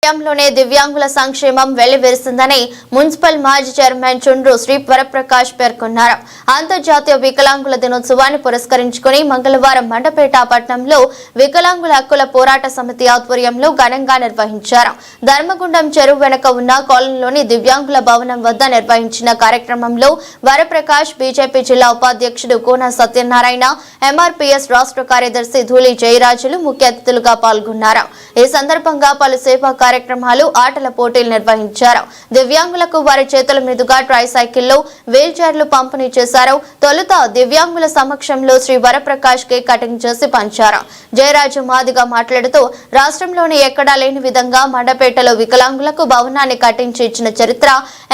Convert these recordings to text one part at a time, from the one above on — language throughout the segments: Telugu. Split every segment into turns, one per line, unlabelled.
హయాంలోనే దివ్యాంగుల సంక్షేమం వెల్లివిరుస్తుందని మున్సిపల్ మాజీ చైర్మన్ చుండ్రు శ్రీ వరప్రకాష్ పేర్కొన్నారు. అంతర్జాతీయ వికలాంగుల దినోత్సవాన్ని పురస్కరించుకుని మంగళవారం మండపేట పట్టణంలో వికలాంగుల హక్కుల పోరాట సమితి ఆధ్వర్యంలో ఘనంగా నిర్వహించారు. ధర్మగుండం చెరువు వెనుక ఉన్న కాలనీలోని దివ్యాంగుల భవనం వద్ద నిర్వహించిన కార్యక్రమంలో వరప్రకాష్, బీజేపీ జిల్లా ఉపాధ్యక్షుడు కోన సత్యనారాయణ, ఎంఆర్పీఎస్ రాష్ట్ర కార్యదర్శి ధూళి జయరాజులు ముఖ్య అతిథులుగా పాల్గొన్నారు. ఈ సందర్భంగా పలు సేవా కార్యక్రమాలు, ఆటల పోటీలు నిర్వహించారు. దివ్యాంగులకు వారి చేతుల మీదుగా ట్రైసైకిళ్లు, వీల్ చైర్లు పంపిణీ చేశారు. తొలుత దివ్యాంగుల సమక్షంలో శ్రీ వరప్రకాష్ కేక్ కటింగ్ చేసి పంచారు. జయరాజు మాదిగా మాట్లాడుతూ రాష్ట్రంలోని ఎక్కడా లేని విధంగా మండపేటలో వికలాంగులకు భవనాన్ని కట్టించి ఇచ్చిన చరిత్ర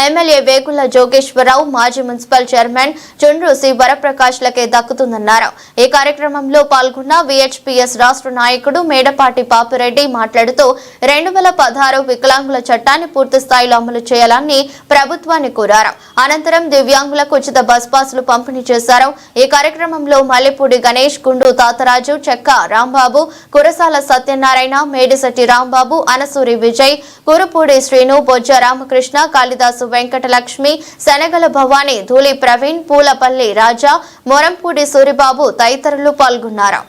ఎమ్మెల్యే వేగుళ్ల జోగేశ్వరరావు, మాజీ మున్సిపల్ చైర్మన్ చుండ్రు శ్రీ వరప్రకాష్ లకే దక్కుతుందన్నారు. ఈ కార్యక్రమంలో పాల్గొన్న విహెచ్పీఎస్ రాష్ట్ర నాయకుడు మేడపాటి పాపిరెడ్డి మాట్లాడుతూ 2016 వికలాంగుల చట్టాన్ని పూర్తి స్థాయిలో అమలు చేయాలని ప్రభుత్వాన్ని కోరారు. అనంతరం దివ్యాంగులకు ఉచిత బస్ పాసులు పంపిణీ చేశారు. ఈ కార్యక్రమంలో మల్లెపూడి గణేష్, గుండు తాతరాజు, చెక్క రాంబాబు, కురసాల సత్యనారాయణ, మేడిశెట్టి రాంబాబు, అనసూరి విజయ్, కురుపూడి శ్రీను, బొజ్జ రామకృష్ణ, కాళిదాసు వెంకటలక్ష్మి, శనగల భవానీ, ధూళి ప్రవీణ్, పూలపల్లి రాజా, మొరంపూడి సూరిబాబు తదితరులు పాల్గొన్నారు.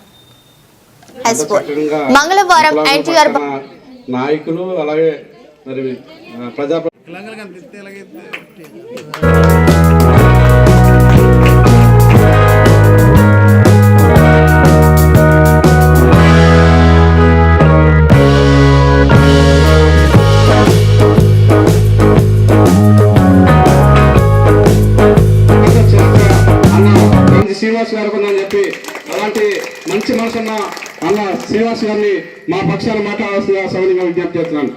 మంగళవారం ఎన్టీఆర్
నాయకులు అలాగే మరి ప్రజా శ్రీనివాస్ గారు ఉందని చెప్పి అలాంటి మంచి మనసున్న అన్న శ్రీనివాస్ గారిని మా పక్షాన మాట్లాడాల్సిన సభని విజ్ఞప్తి చేస్తున్నాను.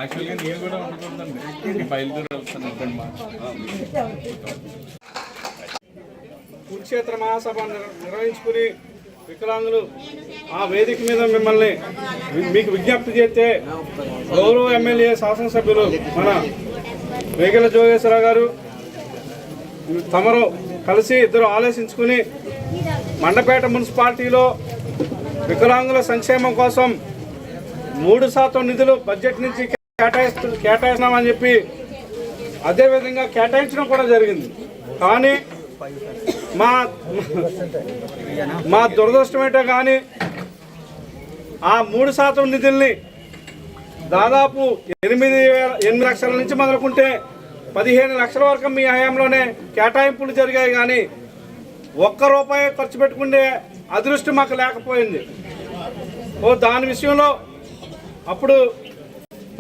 యాక్చువల్గా నేను కూడా ఉండకూడదండి, బయలుదేరి వెళ్తాను.
కురుక్షేత్ర మహాసభ నిర్వహించుకుని వికలాంగులు ఆ వేదిక మీద మిమ్మల్ని మీకు విజ్ఞప్తి చేస్తే గౌరవ ఎమ్మెల్యే శాసనసభ్యులు మన వేగుల జోగేశ్వరరావు గారు తమరు కలిసి ఇద్దరు ఆలోచించుకుని మండపేట మున్సిపాలిటీలో వికలాంగుల సంక్షేమం కోసం 3% నిధులు బడ్జెట్ నుంచి కేటాయిస్తున్నామని చెప్పి అదేవిధంగా కేటాయించడం కూడా జరిగింది. కానీ మా దురదృష్టమేటో కానీ ఆ 3% నిధుల్ని దాదాపు 8 లక్షల నుంచి మొదలుకుంటే 15 లక్షల వరకు మీ హయాంలోనే కేటాయింపులు జరిగాయి. కానీ ₹1 ఖర్చు పెట్టుకునే అదృష్టం మాకు లేకపోయింది. దాని విషయంలో అప్పుడు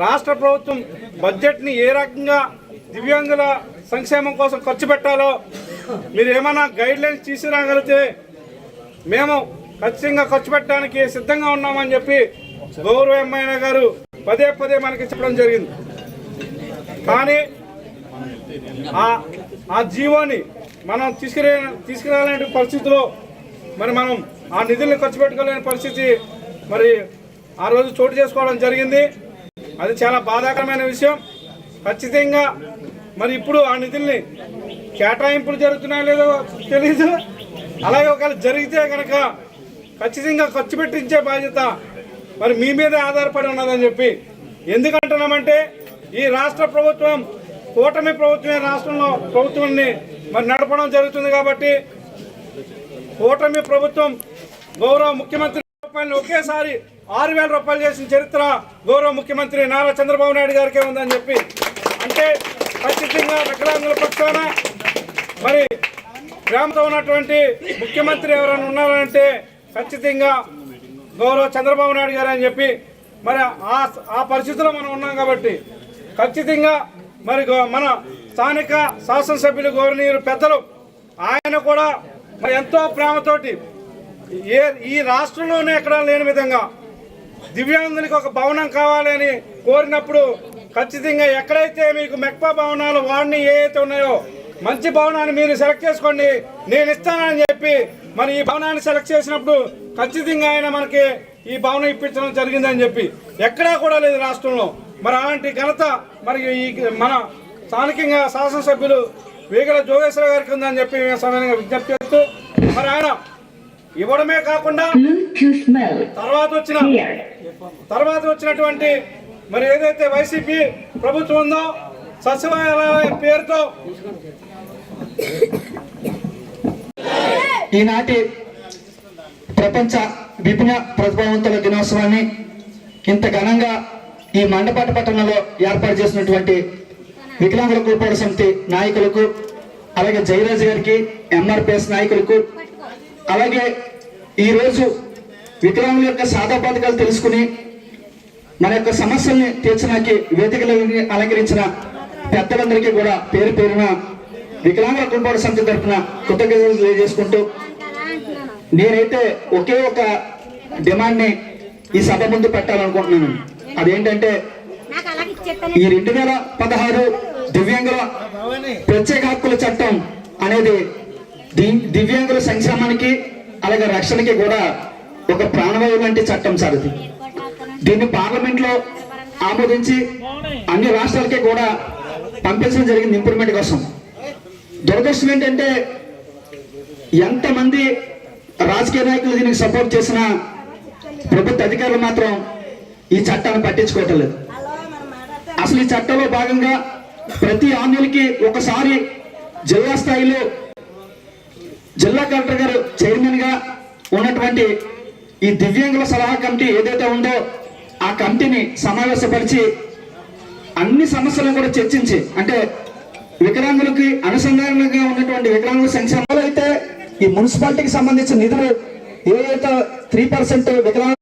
రాష్ట్ర ప్రభుత్వం బడ్జెట్ని ఏ రకంగా దివ్యాంగుల సంక్షేమం కోసం ఖర్చు పెట్టాలో మీరు ఏమైనా గైడ్ లైన్స్ తీసుకురాగలిగితే మేము ఖచ్చితంగా ఖర్చు పెట్టడానికి సిద్ధంగా ఉన్నామని చెప్పి గౌరవ ఎమ్మెల్యే గారు పదే మనకి చెప్పడం జరిగింది. కానీ ఆ జీవోని మనం తీసుకురాలేని పరిస్థితిలో మరి మనం ఆ నిధుల్ని ఖర్చు పెట్టుకోలేని పరిస్థితి మరి ఆ రోజు చోటు చేసుకోవడం జరిగింది. అది చాలా బాధాకరమైన విషయం. ఖచ్చితంగా మరి ఇప్పుడు ఆ నిధుల్ని కేటాయింపులు జరుగుతున్నాయో లేదో తెలీదు. అలాగే ఒకవేళ జరిగితే కనుక ఖచ్చితంగా ఖర్చు పెట్టించే బాధ్యత మరి మీ మీదే ఆధారపడి ఉన్నదని చెప్పి ఎందుకంటున్నామంటే ఈ రాష్ట్ర ప్రభుత్వం కూటమి ప్రభుత్వమే రాష్ట్రంలో ప్రభుత్వాన్ని మరి నడపడం జరుగుతుంది. కాబట్టి కూటమి ప్రభుత్వం గౌరవ ముఖ్యమంత్రి ఒకేసారి 6,000 రూపాయలు చేసిన చరిత్ర గౌరవ ముఖ్యమంత్రి నారా చంద్రబాబు నాయుడు గారికే ఉందని చెప్పి అంటే ఖచ్చితంగా వికలాంగుల పక్షాన మరి గ్రామంతో ఉన్నటువంటి ముఖ్యమంత్రి ఎవరైనా ఉన్నారంటే ఖచ్చితంగా గౌరవ చంద్రబాబు నాయుడు గారు అని చెప్పి మరి ఆ పరిస్థితిలో మనం ఉన్నాం. కాబట్టి ఖచ్చితంగా మరి మన స్థానిక శాసనసభ్యులు గౌరవనీయులు పెద్దలు ఆయన కూడా మరి ఎంతో ప్రేమతోటి ఈ రాష్ట్రంలోనే ఎక్కడా లేని విధంగా దివ్యాంగులకు ఒక భవనం కావాలని కోరినప్పుడు ఖచ్చితంగా ఎక్కడైతే మీకు మెక్పా భవనాలు వాడిని ఏవైతే ఉన్నాయో మంచి భవనాన్ని మీరు సెలెక్ట్ చేసుకోండి, నేను ఇస్తానని చెప్పి మరి ఈ భవనాన్ని సెలెక్ట్ చేసినప్పుడు ఖచ్చితంగా ఆయన మనకి ఈ భవనం ఇప్పించడం జరిగిందని చెప్పి ఎక్కడా కూడా లేదు రాష్ట్రంలో. మరి అలాంటి ఘనత మరి ఈ మన స్థానికంగా శాసనసభ్యులు వేగల జోగేశ్వర గారికి ఉందని చెప్పి మేము సమయంగా విజ్ఞప్తి చేస్తూ మరి ఆయన ఇవ్వడమే కాకుండా తర్వాత వచ్చినటువంటి మరి ఏదైతే వైసీపీ ప్రభుత్వం ఉందో సచివాలయం పేరుతో
ఈనాటి ప్రపంచ విభిన్న ప్రతిభావంతుల దినోత్సవాన్ని ఇంత ఘనంగా ఈ మండపేట పట్టణంలో ఏర్పాటు చేసినటువంటి వికలాంగుల కూల్పోవడ సమితి నాయకులకు, అలాగే జయరాజు గారికి, ఎంఆర్పిఎస్ నాయకులకు, అలాగే ఈరోజు వికలాంగుల యొక్క సాదా పథకాలు తెలుసుకుని మన యొక్క సమస్యల్ని తీర్చడానికి వేదికలను అలంకరించిన పెద్దలందరికీ కూడా పేరు పేరున వికలాంగుల కూల్పోవడ సమితి తరఫున కృతజ్ఞతలు తెలియజేసుకుంటూ, నేనైతే ఒకే ఒక డిమాండ్ని ఈ సభ ముందు పెట్టాలనుకుంటున్నాను. అదేంటంటే ఈ 2016 దివ్యాంగుల ప్రత్యేక హక్కుల చట్టం అనేది దివ్యాంగుల సంక్షేమానికి అలాగే రక్షణకి కూడా ఒక ప్రాణవాయువు లాంటి చట్టం సార్. ఇది దీన్ని పార్లమెంట్ లో ఆమోదించి అన్ని రాష్ట్రాలకి కూడా పంపించడం జరిగింది ఇంప్రూవ్మెంట్ కోసం. దురదృష్టం ఏంటంటే ఎంతమంది రాజకీయ నాయకులు దీనికి సపోర్ట్ చేసిన ప్రభుత్వ అధికారులు మాత్రం ఈ చట్టాన్ని పట్టించుకోవటం లేదు. అసలు ఈ చట్టంలో భాగంగా ప్రతి ఆన్యులకి ఒకసారి జిల్లా స్థాయిలో జిల్లా కలెక్టర్ గారు చైర్మన్ గా ఉన్నటువంటి ఈ దివ్యాంగుల సలహా కమిటీ ఏదైతే ఉందో ఆ కమిటీని సమావేశపరిచి అన్ని సమస్యలను కూడా చర్చించి, అంటే వికలాంగులకి అనుసంధానంగా ఉన్నటువంటి వికలాంగుల సంక్షేమాలు అయితే ఈ మున్సిపాలిటీకి సంబంధించిన నిధులు ఏదైతే 3% వికలాంగ